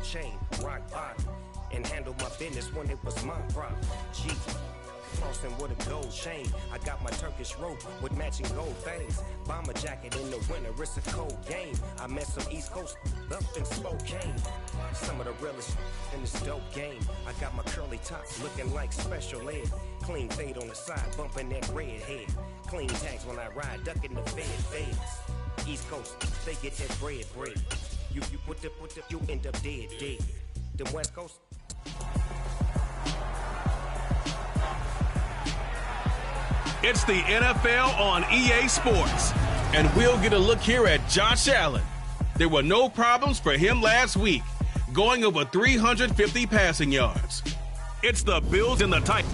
chain, rock bottom, and handle my business when it was my problem. G. Frosting with a gold chain. I got my Turkish rope with matching gold things. Bomber jacket in the winter, it's a cold game. I met some East Coast up in Spokane. Some of the realest in this dope game. I got my curly tops looking like special ed. Clean fade on the side, bumping that red head. Clean tags when I ride, ducking the fades. East Coast, they get that bread. You you end up dead. Them West Coast. It's the NFL on EA Sports, and we'll get a look here at Josh Allen. There were no problems for him last week, going over 350 passing yards. It's the Bills and the Titans.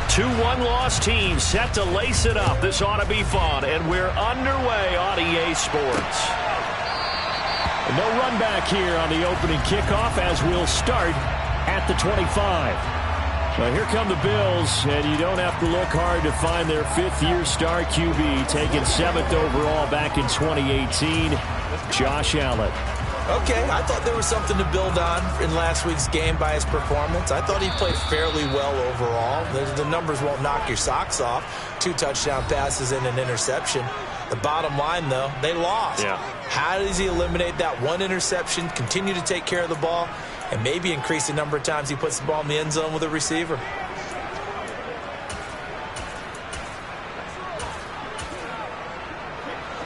Two one-loss teams set to lace it up. This ought to be fun, and we're underway on EA Sports. No run back here on the opening kickoff as we'll start at the 25. Well, here come the Bills, and you don't have to look hard to find their fifth-year star QB, taken 7th overall back in 2018, Josh Allen. Okay, I thought there was something to build on in last week's game by his performance. I thought he played fairly well overall. The numbers won't knock your socks off. 2 touchdown passes and an interception. The bottom line, though, they lost. Yeah. How does he eliminate that one interception, continue to take care of the ball, and maybe increase the number of times he puts the ball in the end zone with a receiver?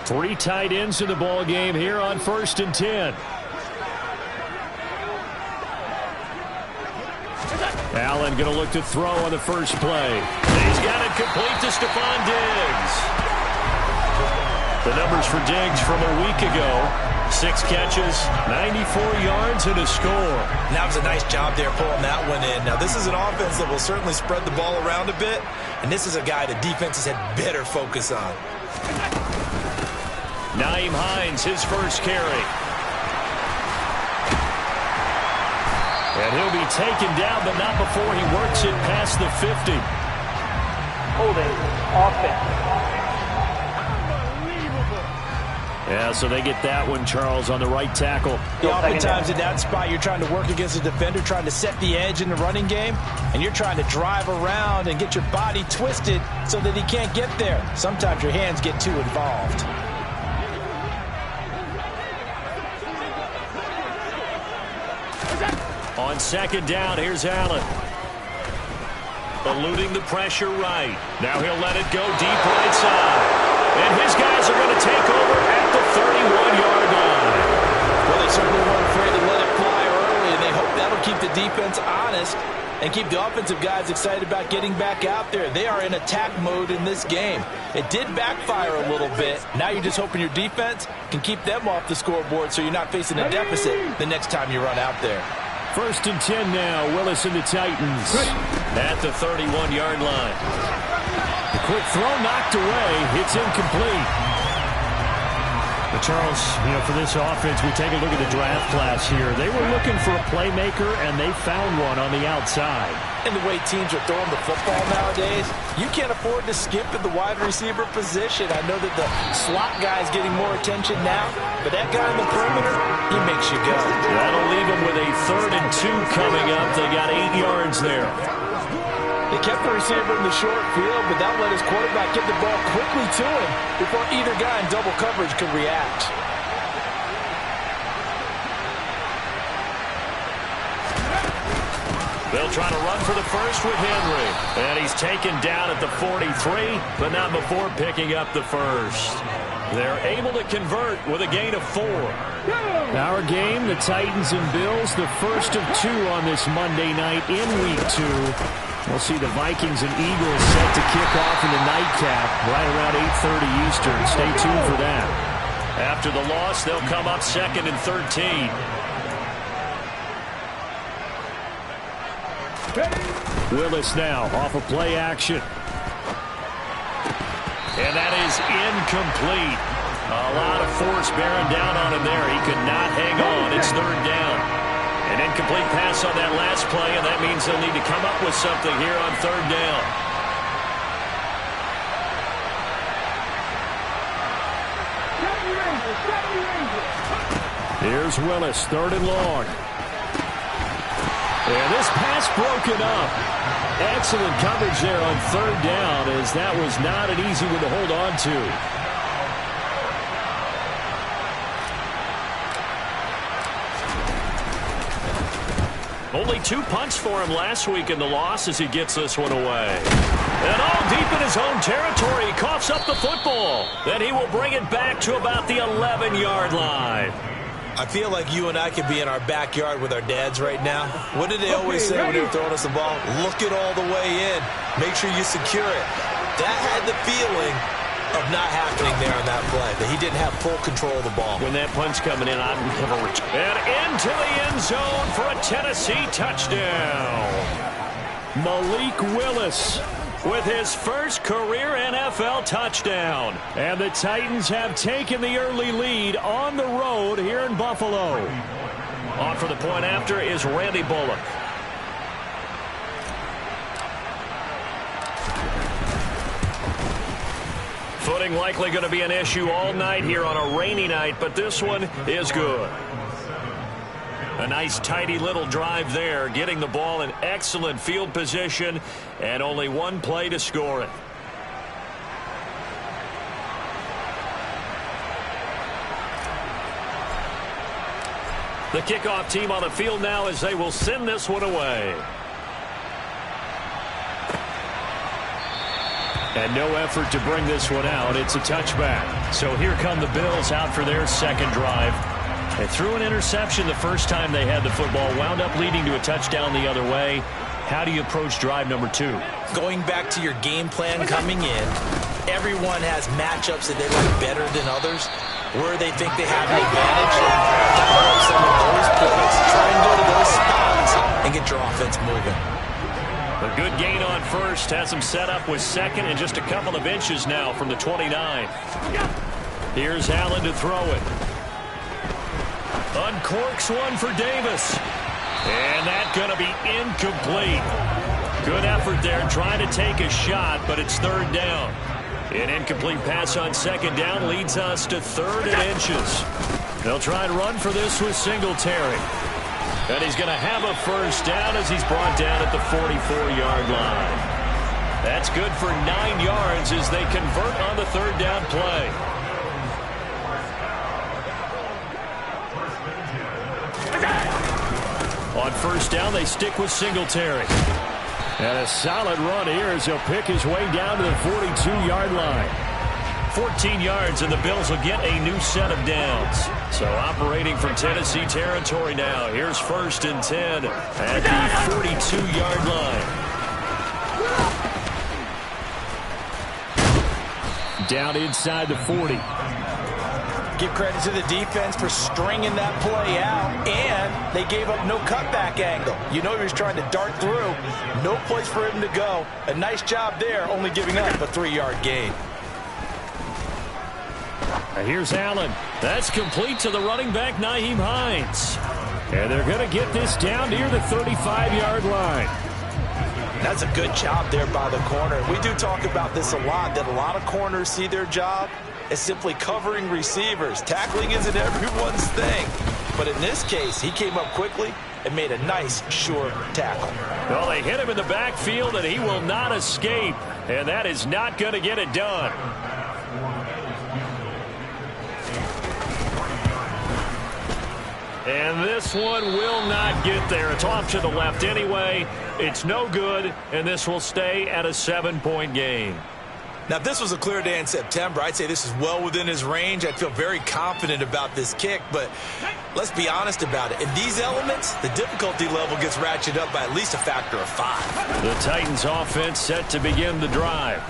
Three tight ends in the ball game here on 1st and 10. Allen going to look to throw on the first play. He's got it complete to Stephon Diggs. The numbers for Diggs from a week ago: 6 catches, 94 yards, and a score. And that was a nice job there pulling that one in. Now, this is an offense that will certainly spread the ball around a bit, and this is a guy the defenses had better focus on. Nyheim Hines, his first carry. And he'll be taken down, but not before he works it past the 50. Holding offense. Yeah, so they get that one, Charles, on the right tackle. Oftentimes in that spot, you're trying to work against a defender, trying to set the edge in the running game, and you're trying to drive around and get your body twisted so that he can't get there. Sometimes your hands get too involved. On 2nd down, here's Allen. Eluding the pressure right. Now he'll let it go deep right side. And his guys are going to take over at the 31-yard line. Well, they certainly weren't afraid to let it fly early, and they hope that'll keep the defense honest and keep the offensive guys excited about getting back out there. They are in attack mode in this game. It did backfire a little bit. Now you're just hoping your defense can keep them off the scoreboard so you're not facing a deficit the next time you run out there. 1st and 10 now. Willis and the Titans at the 31-yard line. The quick throw knocked away. It's incomplete. But Charles, you know, for this offense, we take a look at the draft class here. They were looking for a playmaker, and they found one on the outside. And the way teams are throwing the football nowadays, you can't afford to skip at the wide receiver position. I know that the slot guy is getting more attention now, but that guy on the perimeter, he makes you go. That'll leave them with a 3rd and 2 coming up. They got 8 yards there. They kept the receiver in the short field, but that let his quarterback get the ball quickly to him before either guy in double coverage could react. They'll try to run for the first with Henry. And he's taken down at the 43, but not before picking up the first. They're able to convert with a gain of 4. Our game, the Titans and Bills, the first of 2 on this Monday night in Week 2. We'll see the Vikings and Eagles set to kick off in the nightcap right around 8:30 Eastern. Stay tuned for that. After the loss, they'll come up 2nd and 13. Willis now off of play action. And that is incomplete. A lot of force bearing down on him there. He could not hang on. It's 3rd down. An incomplete pass on that last play, and that means they'll need to come up with something here on 3rd down. Here's Willis, 3rd and long. And this pass broken up. Excellent coverage there on 3rd down, as that was not an easy one to hold on to. Only 2 punts for him last week in the loss as he gets this one away. And all deep in his own territory, he coughs up the football. Then he will bring it back to about the 11-yard line. I feel like you and I could be in our backyard with our dads right now. What did they always say when they were throwing us the ball? Look it all the way in. Make sure you secure it. That had the feeling of not happening there on that play, that he didn't have full control of the ball. When that punch coming in, I'd have a return. And into the end zone for a Tennessee touchdown. Malik Willis with his first career NFL touchdown. And the Titans have taken the early lead on the road here in Buffalo. On for the point after is Randy Bullock. Footing likely going to be an issue all night here on a rainy night, but this one is good. A nice tidy little drive there, getting the ball in excellent field position, and only one play to score it. The kickoff team on the field now as they will send this one away. And no effort to bring this one out. It's a touchback. So here come the Bills out for their second drive. They threw an interception the first time they had the football, wound up leading to a touchdown the other way. How do you approach drive number 2? Going back to your game plan coming in, everyone has matchups that they like better than others, where they think they have an advantage. Dial up some of those plays, try and go to those spots, and get your offense moving. A good gain on first has him set up with 2nd and just a couple of inches now from the 29. Here's Allen to throw it. Uncorks one for Davis. And that's going to be incomplete. Good effort there trying to take a shot, but it's 3rd down. An incomplete pass on 2nd down leads us to 3rd and inches. They'll try and run for this with Singletary. And he's going to have a first down as he's brought down at the 44-yard line. That's good for 9 yards as they convert on the 3rd down play. On first down, they stick with Singletary. And a solid run here as he'll pick his way down to the 42-yard line. 14 yards, and the Bills will get a new set of downs. So operating from Tennessee territory now. Here's 1st and 10 at the 42-yard line. Down inside the 40. Give credit to the defense for stringing that play out, and they gave up no cutback angle. You know he was trying to dart through. No place for him to go. A nice job there, only giving up a 3-yard gain. Here's Allen. That's complete to the running back, Nyheim Hines. And they're going to get this down near the 35-yard line. That's a good job there by the corner. We do talk about this a lot, that a lot of corners see their job as simply covering receivers. Tackling isn't everyone's thing. But in this case, he came up quickly and made a nice, sure tackle. Well, they hit him in the backfield, and he will not escape. And that is not going to get it done. And this one will not get there. It's off to the left anyway. It's no good, and this will stay at a 7-point game. Now, if this was a clear day in September, I'd say this is well within his range. I'd feel very confident about this kick, but let's be honest about it. In these elements, the difficulty level gets ratcheted up by at least a factor of 5. The Titans offense set to begin the drive.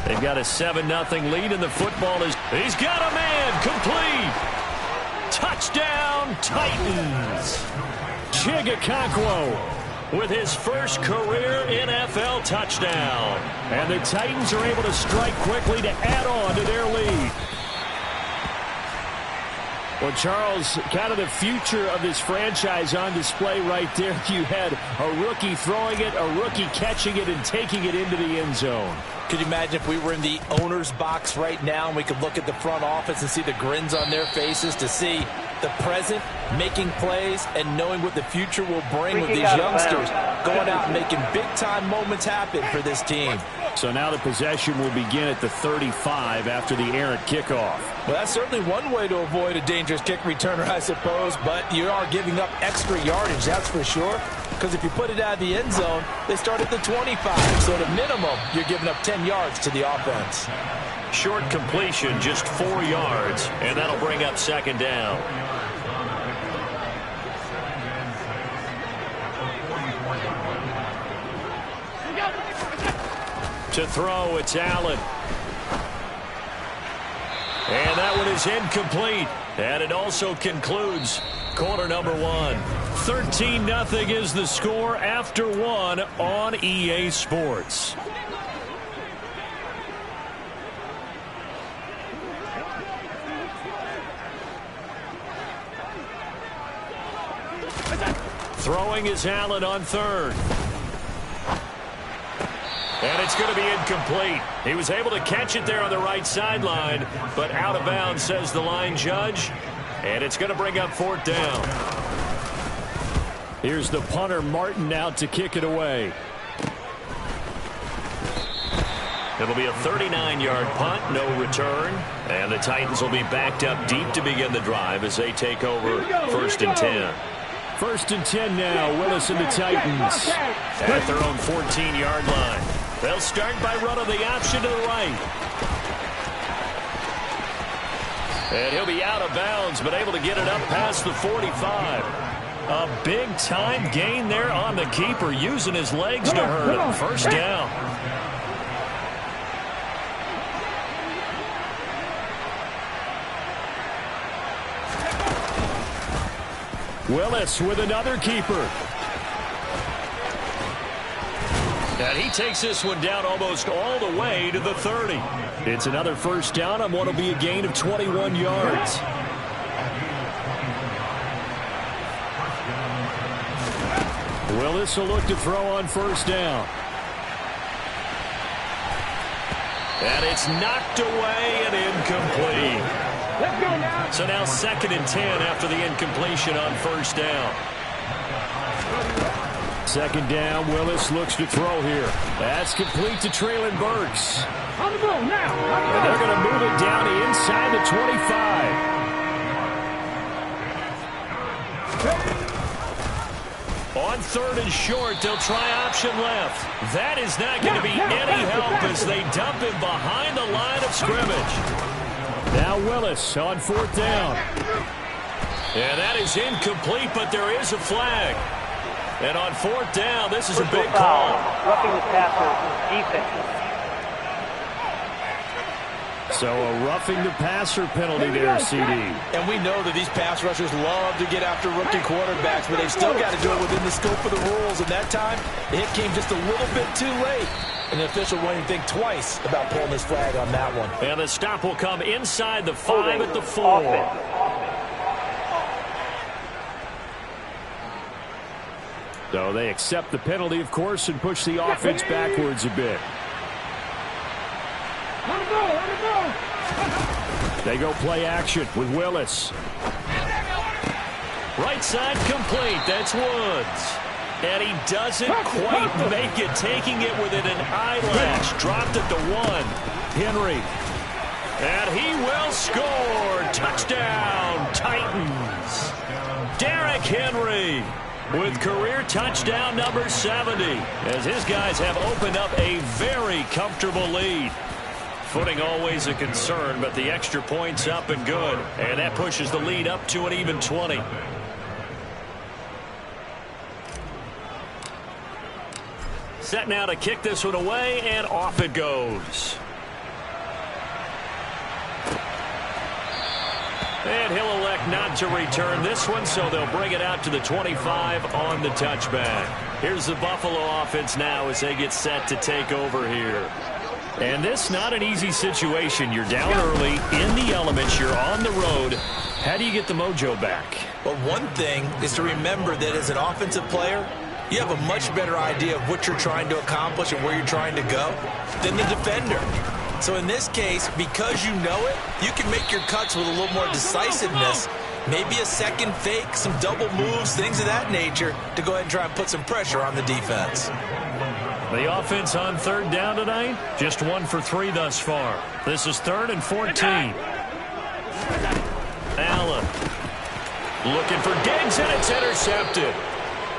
They've got a 7-0 lead, and the football is... He's got a man, complete! Touchdown, Titans! Chigakakwo with his first career NFL touchdown. And the Titans are able to strike quickly to add on to their lead. Well, Charles, kind of the future of this franchise on display right there. You had a rookie throwing it, a rookie catching it, and taking it into the end zone. Could you imagine if we were in the owner's box right now and we could look at the front office and see the grins on their faces, to see the present making plays and knowing what the future will bring with these youngsters going out and making big-time moments happen for this team. So now the possession will begin at the 35 after the errant kickoff. Well, that's certainly one way to avoid a dangerous kick returner, I suppose, but you are giving up extra yardage, that's for sure. Because if you put it out of the end zone, they start at the 25. So at a minimum, you're giving up 10 yards to the offense. Short completion, just 4 yards, and that'll bring up second down. To throw, it's Allen. And that one is incomplete. And it also concludes quarter number 1. 13-0 is the score after 1 on EA Sports. Throwing is Allen on third. And it's going to be incomplete. He was able to catch it there on the right sideline, but out of bounds, says the line judge. And it's going to bring up fourth down. Here's the punter, Martin, out to kick it away. It'll be a 39-yard punt, no return. And the Titans will be backed up deep to begin the drive as they take over first and 10. First and 10 now, Willis and the Titans at their own 14-yard line. They'll start by running the option to the right. And he'll be out of bounds, but able to get it up past the 45. A big-time gain there on the keeper, using his legs to hurt him. First down. Willis with another keeper. And he takes this one down almost all the way to the 30. It's another first down on what will be a gain of 21 yards. Willis will look to throw on first down. And it's knocked away and incomplete. So now second and 10 after the incompletion on first down. Second down, Willis looks to throw here. That's complete to Traylon Burks. On the ball now. And they're going to move it down to inside the 25. On third and short, they'll try option left. That is not going to be any help as they dump him behind the line of scrimmage. Now Willis on fourth down. And that is incomplete, but there is a flag. And on fourth down, this is a big call. Roughing the passer, defense. So a roughing the passer penalty there, CD. And we know that these pass rushers love to get after rookie quarterbacks, but they've still got to do it within the scope of the rules. And that time, the hit came just a little bit too late. And the official won't even think twice about pulling this flag on that one. And the stop will come inside the 5 at the 4. So they accept the penalty, of course, and push the offense backwards a bit. They go play action with Willis. Right side complete. That's Woods. And he doesn't quite make it, taking it within an eyelash. Dropped at the 1. Henry. And he will score. Touchdown, Titans. Derrick Henry with career touchdown number 70, as his guys have opened up a very comfortable lead. Footing always a concern, but the extra point's up and good. And that pushes the lead up to an even 20. Set now to kick this one away, and off it goes. And he'll elect not to return this one, so they'll bring it out to the 25 on the touchback. Here's the Buffalo offense now as they get set to take over here. And this not an easy situation. You're down early, in the elements, you're on the road. How do you get the mojo back? Well, one thing is to remember that as an offensive player, you have a much better idea of what you're trying to accomplish and where you're trying to go than the defender. So in this case, because you know it, you can make your cuts with a little more decisiveness, maybe a second fake, some double moves, things of that nature, to go ahead and try and put some pressure on the defense. The offense on third down tonight, just 1 for 3 thus far. This is 3rd and 14. Allen looking for Diggs, and it's intercepted.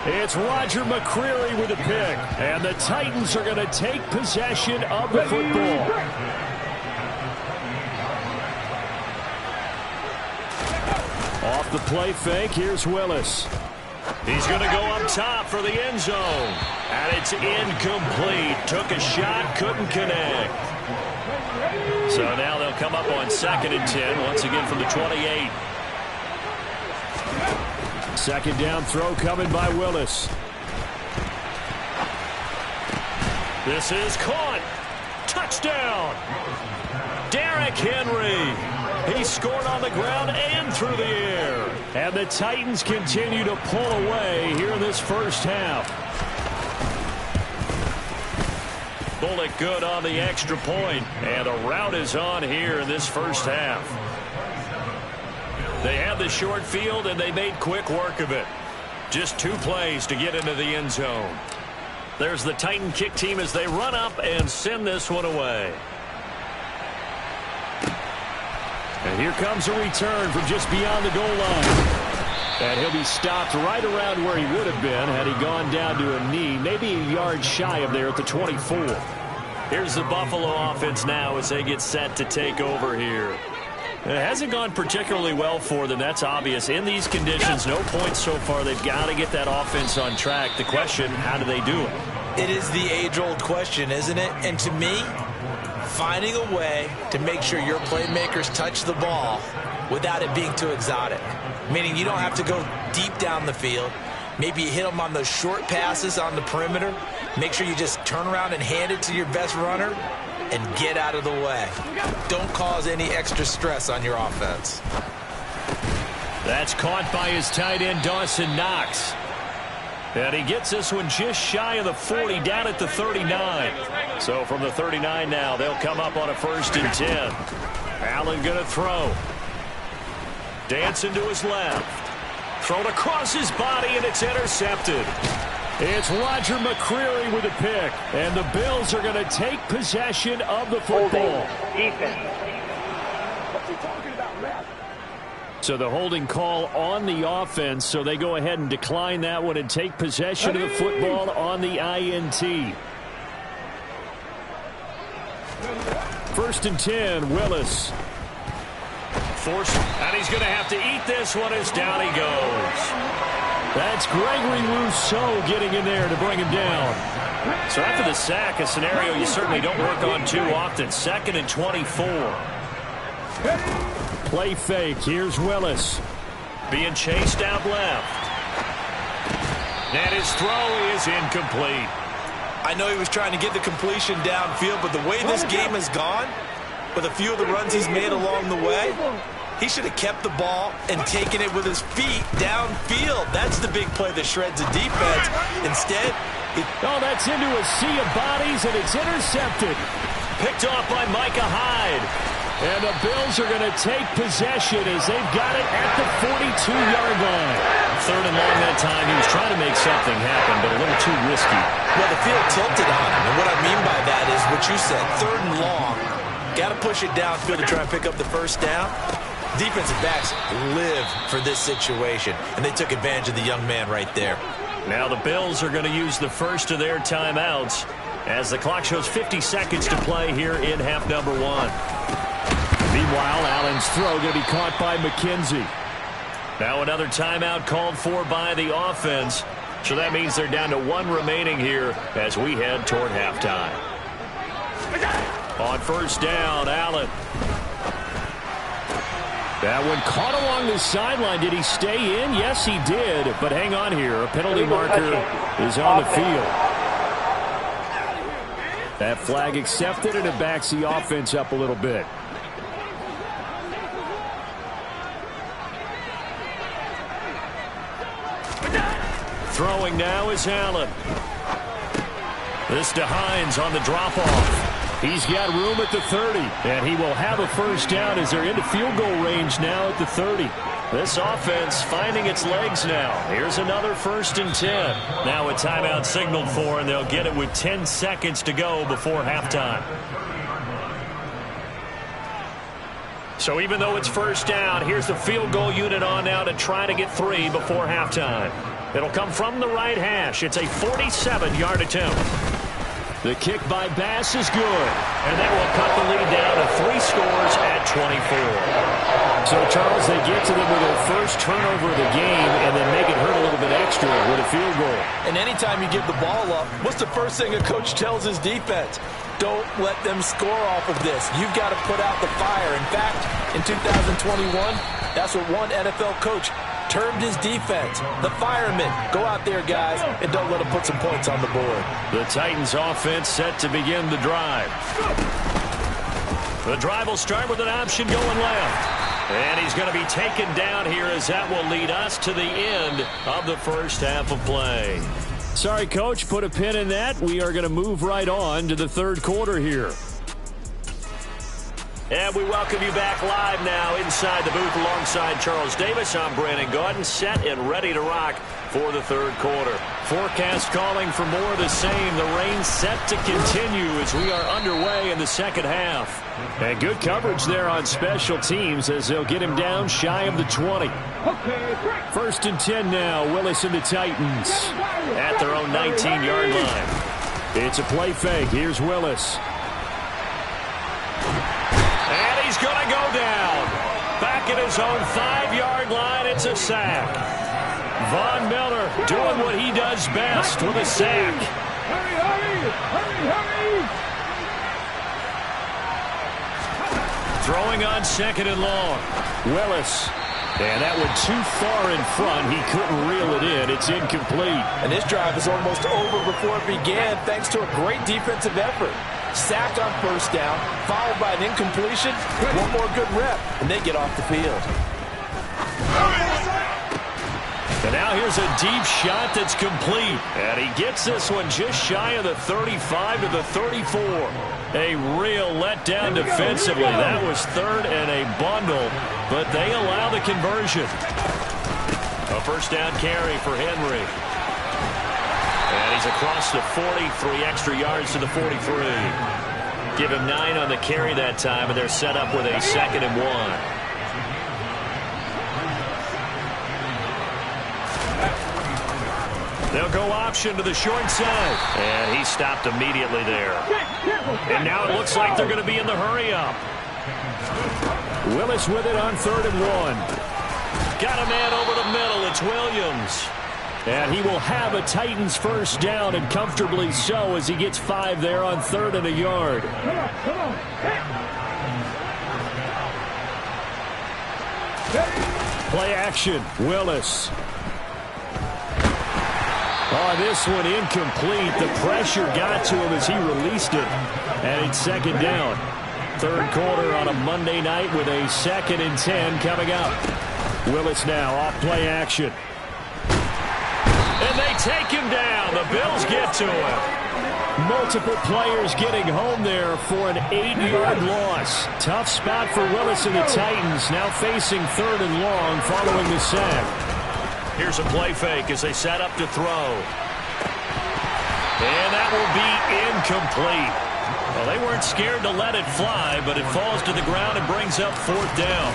It's Roger McCreary with a pick, and the Titans are going to take possession of the football. Off the play fake, here's Willis. He's going to go up top for the end zone, and it's incomplete. Took a shot, couldn't connect. So now they'll come up on 2nd and 10, once again from the 28. Second down throw coming by Willis. This is caught. Touchdown. Derrick Henry. He scored on the ground and through the air. And the Titans continue to pull away here in this first half. Bullock good on the extra point. And a rout is on here in this first half. They had the short field, and they made quick work of it. Just 2 plays to get into the end zone. There's the Titan kick team as they run up and send this one away. And here comes a return from just beyond the goal line. And he'll be stopped right around where he would have been had he gone down to a knee, maybe a yard shy of there at the 24. Here's the Buffalo offense now as they get set to take over here. It hasn't gone particularly well for them, that's obvious. In these conditions, no points so far. They've got to get that offense on track. The question, how do they do it? It is the age-old question, isn't it? And to me, finding a way to make sure your playmakers touch the ball without it being too exotic. Meaning you don't have to go deep down the field. Maybe you hit them on those short passes on the perimeter. Make sure you just turn around and hand it to your best runner and get out of the way. Don't cause any extra stress on your offense. That's caught by his tight end, Dawson Knox. And he gets this one just shy of the 40, down at the 39. So from the 39 now, they'll come up on a 1st and 10. Allen going to throw. Dancing to his left. Thrown across his body, and it's intercepted. It's Roger McCreary with a pick, and the Bills are going to take possession of the football. So the holding call on the offense, so they go ahead and decline that one and take possession of the football on the INT. 1st and 10, Willis. Force, and he's going to have to eat this one as down he goes. That's Gregory Rousseau getting in there to bring him down. So after the sack, a scenario you certainly don't work on too often. 2nd and 24. Play fake. Here's Willis. Being chased out left. And his throw is incomplete. I know he was trying to get the completion downfield, but the way this game has gone, with a few of the runs he's made along the way, he should have kept the ball and taken it with his feet downfield. That's the big play that shreds the defense. Instead, that's into a sea of bodies, and it's intercepted. Picked off by Micah Hyde. And the Bills are going to take possession as they've got it at the 42-yard line. 3rd and long that time. He was trying to make something happen, but a little too risky. Well, the field tilted on him, and what I mean by that is what you said, 3rd and long. Got to push it downfield to try and pick up the 1st down. Defensive backs live for this situation, and they took advantage of the young man right there. Now the Bills are going to use the first of their timeouts. as the clock shows 50 seconds to play here in half number 1. Meanwhile, Allen's throw going to be caught by McKenzie. Now another timeout called for by the offense. So that means they're down to 1 remaining here as we head toward halftime. On first down, Allen. That one caught along the sideline. Did he stay in? Yes, he did. But hang on here. A penalty marker is on the field. That flag accepted, and it backs the offense up a little bit. Throwing now is Allen. This to Hines on the drop-off. He's got room at the 30, and he will have a first down as they're into field goal range now at the 30. This offense finding its legs now. Here's another 1st and 10. Now a timeout signaled for, and they'll get it with 10 seconds to go before halftime. So even though it's first down, here's the field goal unit on now to try to get 3 before halftime. It'll come from the right hash. It's a 47-yard attempt. The kick by Bass is good, and that will cut the lead down to 3 scores at 24. So, Charles, they get to them with their first turnover of the game and then make it hurt a little bit extra with a field goal. And anytime you give the ball up, what's the first thing a coach tells his defense? Don't let them score off of this. You've got to put out the fire. In fact, in 2021, that's what one NFL coach termed his defense. The firemen. Go out there, guys, and don't let them put some points on the board. The Titans offense set to begin the drive. The drive will start with an option going left. And he's going to be taken down here as that will lead us to the end of the first half of play. Sorry, Coach, put a pin in that. We are going to move right on to the third quarter here. And we welcome you back live now inside the booth alongside Charles Davis. I'm Brandon Gaudin, set and ready to rock for the third quarter. Forecast calling for more of the same. The rain set to continue as we are underway in the second half. And good coverage there on special teams as they'll get him down shy of the 20. 1st and 10 now. Willis and the Titans at their own 19-yard line. It's a play fake. Here's Willis. And he's going to go down. Back at his own 5-yard line, it's a sack. Von Miller doing what he does best with a sack. Throwing on 2nd and long. Willis. And that one too far in front. He couldn't reel it in. It's incomplete. And this drive is almost over before it began thanks to a great defensive effort. Sack on first down, followed by an incompletion. One more good rep, and they get off the field. And now here's a deep shot that's complete. And he gets this one just shy of the 35 to the 34. A real letdown defensively. That was 3rd and a bundle, but they allow the conversion. A first down carry for Henry. And he's across the 40, 3 extra yards to the 43. Give him 9 on the carry that time, and they're set up with a 2nd and 1. They'll go option to the short side. And he stopped immediately there. And now it looks like they're going to be in the hurry-up. Willis with it on 3rd and 1. Got a man over the middle. It's Williams. And he will have a Titans first down, and comfortably so, as he gets 5 there on 3rd and a yard. Play action. Willis. Oh, this one incomplete. The pressure got to him as he released it. And it's 2nd down. Third quarter on a Monday night with a 2nd and 10 coming up. Willis now off play action. And they take him down. The Bills get to him. Multiple players getting home there for an 8-yard loss. Tough spot for Willis and the Titans, now facing 3rd and long following the sack. Here's a play fake as they set up to throw. And that will be incomplete. Well, they weren't scared to let it fly, but it falls to the ground and brings up 4th down.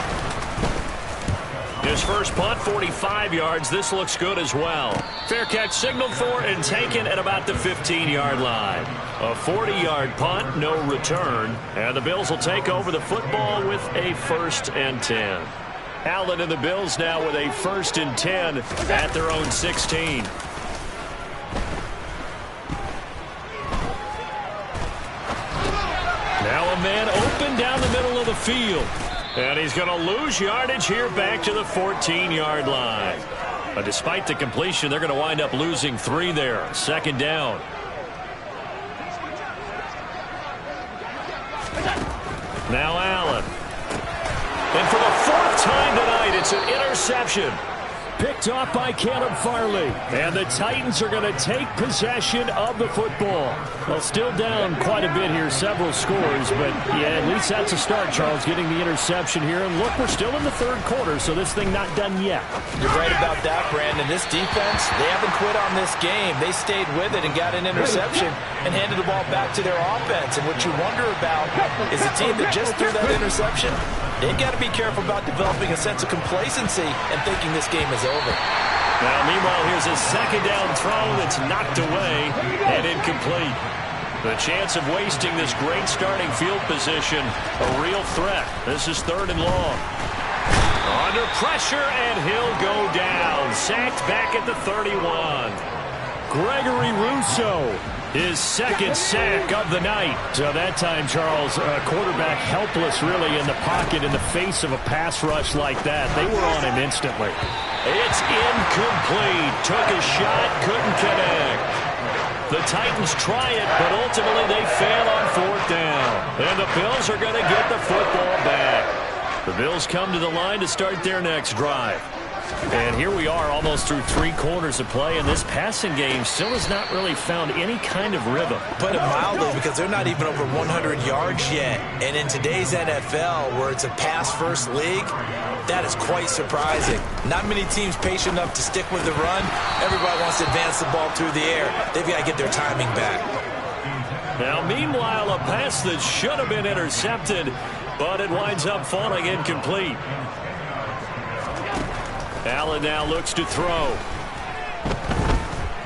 His first punt, 45 yards. This looks good as well. Fair catch signaled for and taken at about the 15-yard line. A 40-yard punt, no return. And the Bills will take over the football with a 1st and 10. Allen and the Bills now with a 1st and 10 at their own 16. Now a man open down the middle of the field. And he's going to lose yardage here back to the 14-yard line. But despite the completion, they're going to wind up losing 3 there. 2nd down. Now Allen. And for the 4th time tonight, it's an interception. Picked off by Caleb Farley. And the Titans are going to take possession of the football. Well, still down quite a bit here, several scores. But, yeah, at least that's a start, Charles, getting the interception here. And, look, we're still in the 3rd quarter, so this thing not done yet. You're right about that, Brandon. This defense, they haven't quit on this game. They stayed with it and got an interception and handed the ball back to their offense. And what you wonder about is a team that just threw that interception. They've got to be careful about developing a sense of complacency and thinking this game is over. Now, meanwhile, here's a 2nd down throw that's knocked away and incomplete. The chance of wasting this great starting field position, a real threat. This is 3rd and long. Under pressure, and he'll go down. Sacked back at the 31. Gregory Rousseau, his 2nd sack of the night. So that time, Charles, quarterback helpless really in the pocket in the face of a pass rush like that. They were on him instantly. It's incomplete. Took a shot, couldn't connect. The Titans try it, but ultimately they fail on 4th down. And the Bills are going to get the football back. The Bills come to the line to start their next drive. And here we are almost through 3 quarters of play, and this passing game still has not really found any kind of rhythm. Put it mildly, because they're not even over 100 yards yet. And in today's NFL, where it's a pass-first league, that is quite surprising. Not many teams patient enough to stick with the run. Everybody wants to advance the ball through the air. They've got to get their timing back. Now, meanwhile, a pass that should have been intercepted, but it winds up falling incomplete. Allen now looks to throw.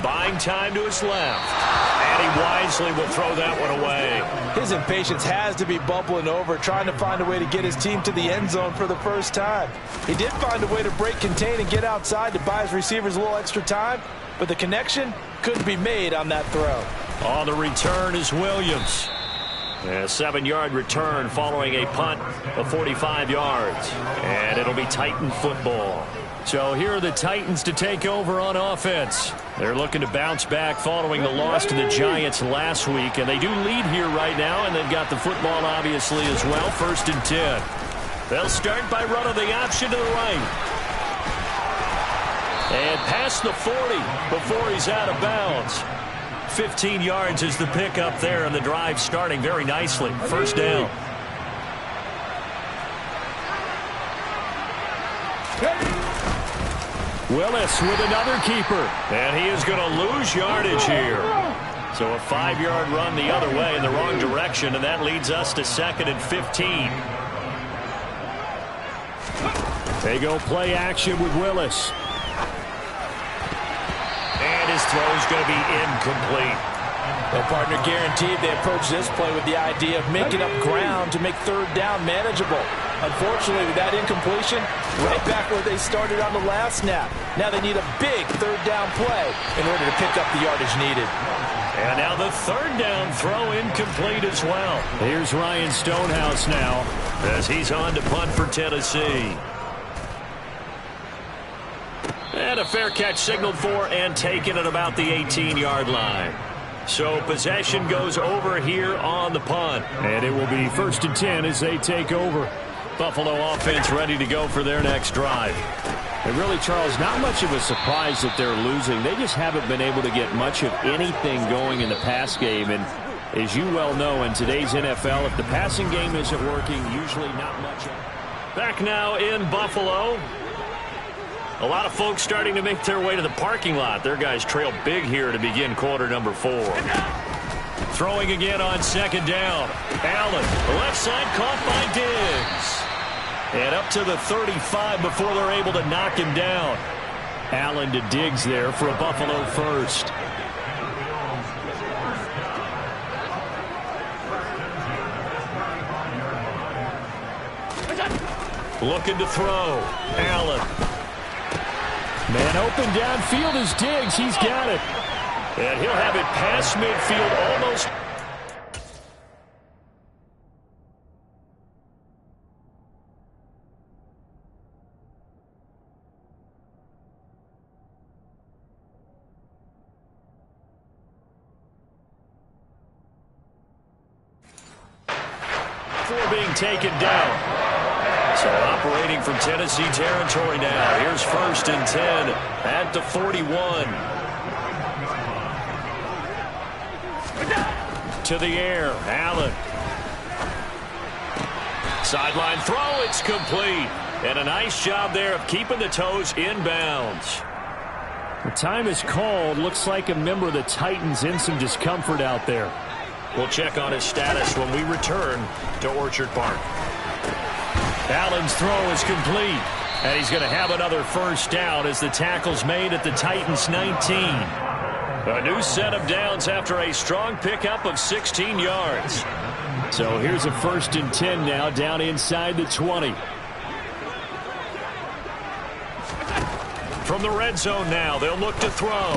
Buying time to his left. And he wisely will throw that one away. His impatience has to be bubbling over, trying to find a way to get his team to the end zone for the first time. He did find a way to break contain and get outside to buy his receivers a little extra time, but the connection couldn't be made on that throw. On the return is Williams. A 7-yard return following a punt of 45 yards. And it'll be Titan football. So here are the Titans to take over on offense. They're looking to bounce back following the loss to the Giants last week. And they do lead here right now, and they've got the football obviously as well. 1st and 10. They'll start by running the option to the right. And past the 40 before he's out of bounds. 15 yards is the pickup there, and the drive starting very nicely. 1st down. Willis with another keeper. And he is going to lose yardage here. So a 5-yard run the other way in the wrong direction, and that leads us to 2nd and 15. They go play action with Willis. And his throw is going to be incomplete. Well, partner, guaranteed they approach this play with the idea of making up ground to make 3rd down manageable. Unfortunately, with that incompletion, right back where they started on the last snap. Now they need a big 3rd down play in order to pick up the yardage needed. And now the 3rd down throw incomplete as well. Here's Ryan Stonehouse now as he's on to punt for Tennessee. And a fair catch signaled for and taken at about the 18-yard line. So possession goes over here on the punt. And it will be 1st and 10 as they take over. Buffalo offense ready to go for their next drive. And really, Charles, not much of a surprise that they're losing. They just haven't been able to get much of anything going in the pass game. And as you well know, in today's NFL, if the passing game isn't working, usually not much. Back now in Buffalo. A lot of folks starting to make their way to the parking lot. Their guys trail big here to begin quarter number 4. Throwing again on 2nd down. Allen, the left side caught by Diggs. And up to the 35 before they're able to knock him down. Allen to Diggs there for a Buffalo first. Looking to throw. Allen. Man open downfield is Diggs. He's got it. And he'll have it past midfield almost. Before being taken down. So operating from Tennessee territory now. Here's 1st and 10 at the 41. To the air, Allen. Sideline throw, it's complete. And a nice job there of keeping the toes inbounds. The time is called. Looks like a member of the Titans in some discomfort out there. We'll check on his status when we return to Orchard Park. Allen's throw is complete. And he's going to have another first down as the tackle's made at the Titans' 19. A new set of downs after a strong pickup of 16 yards. So here's a 1st and 10 now down inside the 20. From the red zone now, they'll look to throw.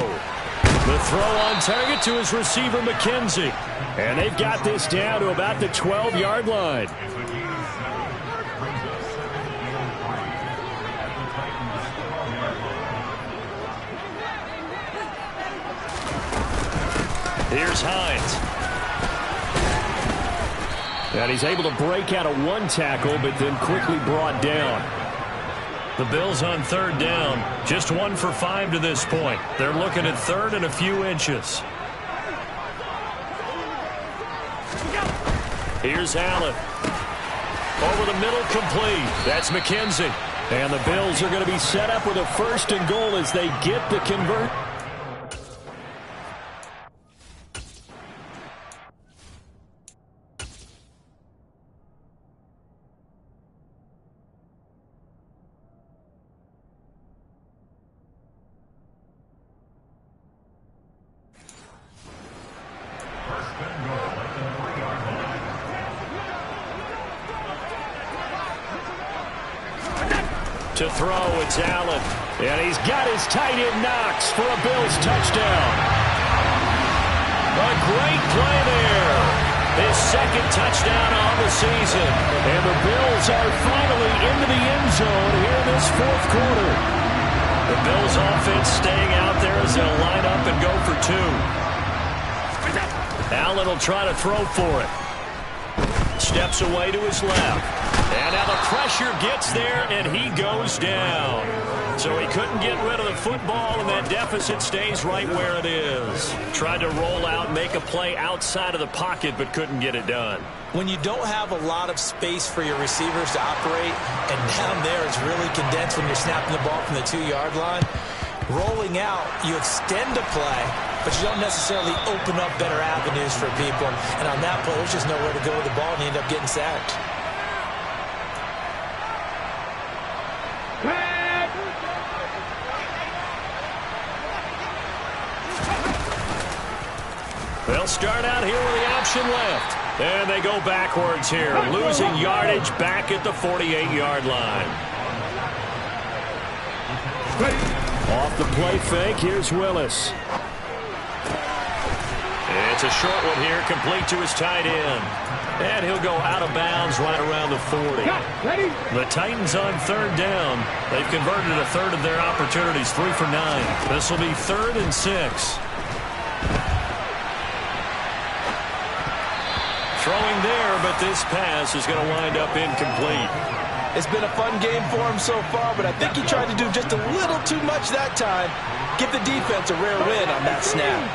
The throw on target to his receiver, McKenzie. And they've got this down to about the 12-yard line. Here's Hines. And he's able to break out of one tackle, but then quickly brought down. The Bills on 3rd down. Just 1 for 5 to this point. They're looking at 3rd and a few inches. Here's Allen. Over the middle, complete. That's McKenzie. And the Bills are going to be set up with a 1st and goal as they get the convert. To throw, it's Allen. And he's got his tight end Knox for a Bills touchdown. A great play there. His 2nd touchdown on the season. And the Bills are finally into the end zone here in this 4th quarter. The Bills offense staying out there as they'll line up and go for 2. Allen will try to throw for it. Steps away to his left. And now the pressure gets there, and he goes down. So he couldn't get rid of the football, and that deficit stays right where it is. Tried to roll out, make a play outside of the pocket, but couldn't get it done. When you don't have a lot of space for your receivers to operate, and down there it's really condensed when you're snapping the ball from the 2-yard line, rolling out, you extend a play, but you don't necessarily open up better avenues for people. And on that play, there's just nowhere to go with the ball, and you end up getting sacked. They'll start out here with the option left. And they go backwards here, losing yardage back at the 48-yard line. Off the play fake, here's Willis. It's a short one here, complete to his tight end. And he'll go out of bounds right around the 40. The Titans on 3rd down. They've converted a 1/3 of their opportunities, 3 for 9. This will be 3rd and 6. Throwing there, but this pass is going to wind up incomplete. It's been a fun game for him so far, but I think he tried to do just a little too much that time. Give the defense a rare win on that snap.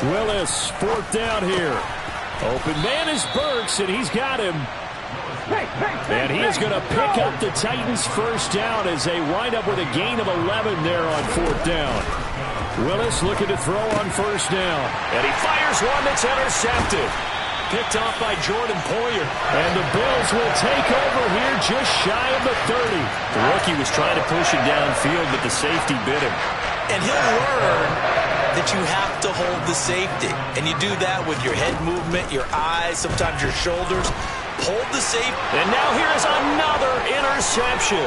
Willis, 4th down here. Open man is Burks, and he's got him. And he is going to pick up the Titans' 1st down as they wind up with a gain of 11 there on 4th down. Willis looking to throw on 1st down. And he fires one that's intercepted. picked off by Jordan Poyer. And the Bills will take over here just shy of the 30. The rookie was trying to push it downfield, but the safety bit him. And he'll learn that you have to hold the safety. And you do that with your head movement, your eyes, sometimes your shoulders. Hold the safety. And now here's another interception.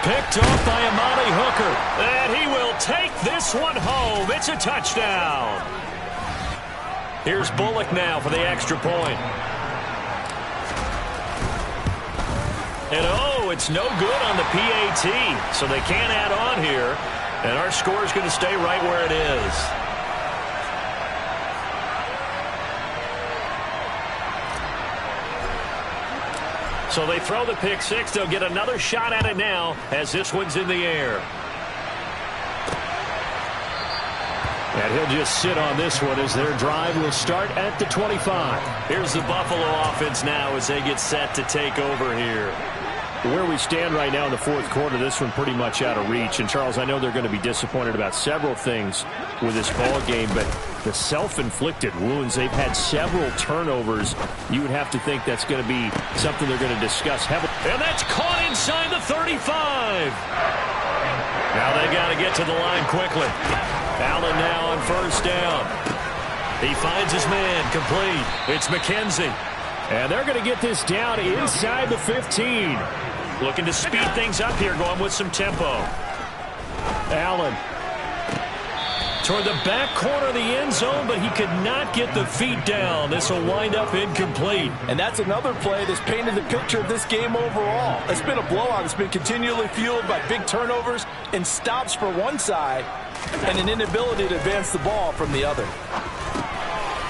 Picked off by Amani Hooker. And he will take this one home. It's a touchdown. Here's Bullock now for the extra point. And oh, it's no good on the PAT. So they can't add on here. And our score is going to stay right where it is. So they throw the pick six. They'll get another shot at it now as this one's in the air. And he'll just sit on this one as their drive will start at the 25. Here's the Buffalo offense now as they get set to take over here. Where we stand right now in the fourth quarter, this one pretty much out of reach. And, Charles, I know they're going to be disappointed about several things with this ball game, but the self-inflicted wounds, they've had several turnovers. You would have to think that's going to be something they're going to discuss heavily. And that's caught inside the 35. Now they got to get to the line quickly. Allen now on first down. He finds his man complete. It's McKenzie. And they're going to get this down inside the 15. Looking to speed things up here, going with some tempo. Allen toward the back corner of the end zone, but he could not get the feet down. This will wind up incomplete. And that's another play that's painted the picture of this game overall. It's been a blowout. It's been continually fueled by big turnovers and stops for one side and an inability to advance the ball from the other.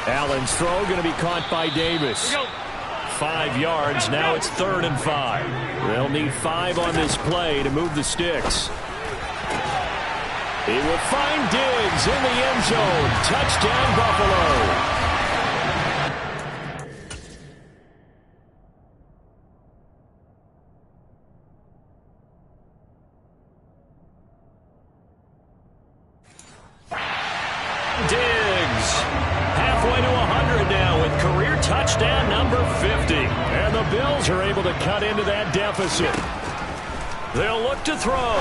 Allen's throw going to be caught by Davis. 5 yards. Now it's 3rd and 5. They'll need 5 on this play to move the sticks. He will find Diggs in the end zone. Touchdown, Buffalo. Diggs halfway to 100 now with career touchdown number 50. And the Bills are able to cut into that deficit. They'll look to throw.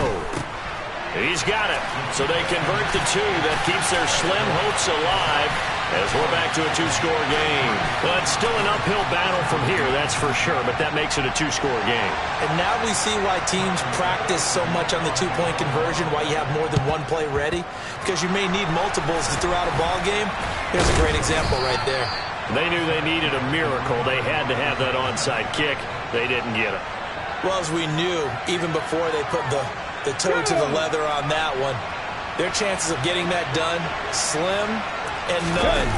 He's got it. So they convert the 2. That keeps their slim hopes alive as we're back to a 2-score game. Well, it's still an uphill battle from here, that's for sure, but that makes it a 2-score game. And now we see why teams practice so much on the 2-point conversion, why you have more than one play ready, because you may need multiples to throw out a ball game. Here's a great example right there. They knew they needed a miracle. They had to have that onside kick. They didn't get it. Well, as we knew, even before they put the toe to the leather on that one, their chances of getting that done, slim and none.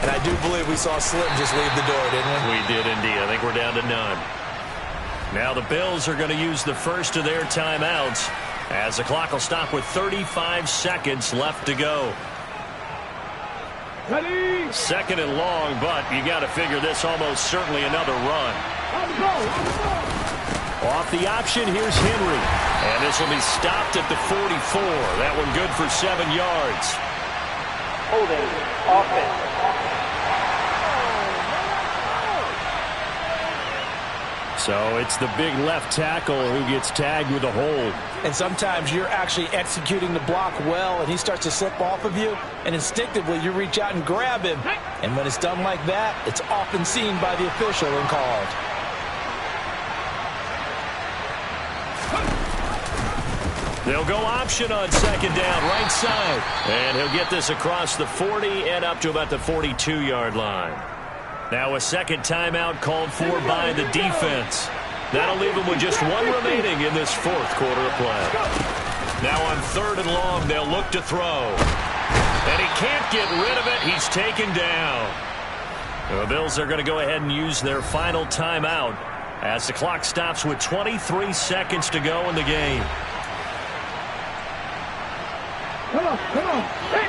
And I do believe we saw Slim just leave the door, didn't we? We did indeed. I think we're down to none. Now the Bills are going to use the first of their timeouts as the clock will stop with 35 seconds left to go. Ready? 2nd and long, but you got to figure this almost certainly another run. Off the option, here's Henry. And this will be stopped at the 44. That one good for 7 yards. Holding offense. So it's the big left tackle who gets tagged with a hold. And sometimes you're actually executing the block well, and he starts to slip off of you, and instinctively you reach out and grab him. And when it's done like that, it's often seen by the official and called. They'll go option on 2nd down, right side. And he'll get this across the 40 and up to about the 42-yard line. Now a second timeout called for by the defense. That'll leave him with just 1 remaining in this 4th quarter of play. Now on 3rd and long, they'll look to throw. And he can't get rid of it. He's taken down. The Bills are going to go ahead and use their final timeout as the clock stops with 23 seconds to go in the game. Come on, come on. Hey.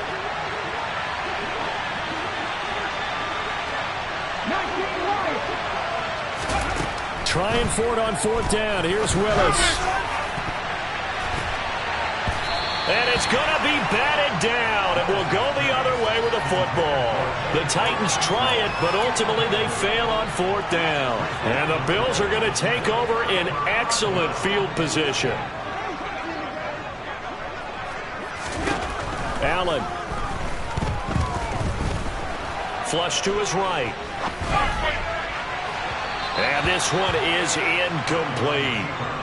19 right. Trying for it on 4th down. Here's Willis. And it's going to be batted down, and we'll go the other way with the football. The Titans try it, but ultimately they fail on 4th down. And the Bills are going to take over in excellent field position. Allen. Flush to his right. And this one is incomplete.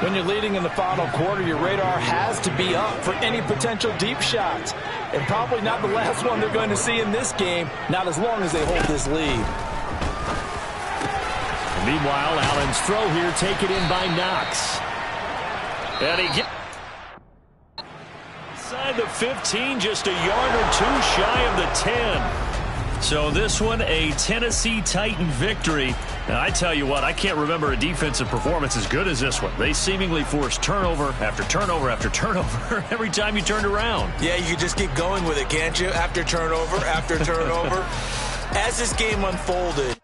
When you're leading in the final quarter, your radar has to be up for any potential deep shots. And probably not the last one they're going to see in this game, not as long as they hold this lead. Meanwhile, Allen's throw here taken in by Knox. And he gets inside the 15, just a yard or two shy of the 10. So this one, a Tennessee Titan victory. And I tell you what, I can't remember a defensive performance as good as this one. They seemingly forced turnover after turnover after turnover every time you turned around. Yeah, you can just keep going with it, can't you? After turnover after turnover. As this game unfolded,